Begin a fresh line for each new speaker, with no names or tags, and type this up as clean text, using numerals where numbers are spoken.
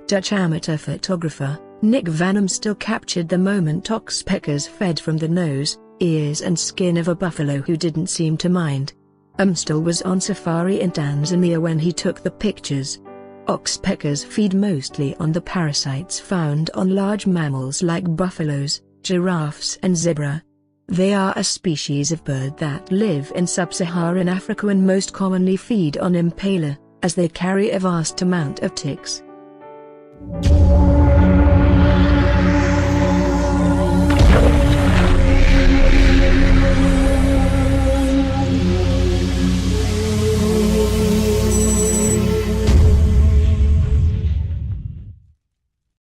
Dutch amateur photographer Nick Vanham still captured the moment oxpeckers fed from the nose, ears and skin of a buffalo who didn't seem to mind. Still was on safari in Tanzania when he took the pictures. Oxpeckers feed mostly on the parasites found on large mammals like buffaloes, giraffes and zebra. They are a species of bird that live in sub-Saharan Africa and most commonly feed on impala, as they carry a vast amount of ticks.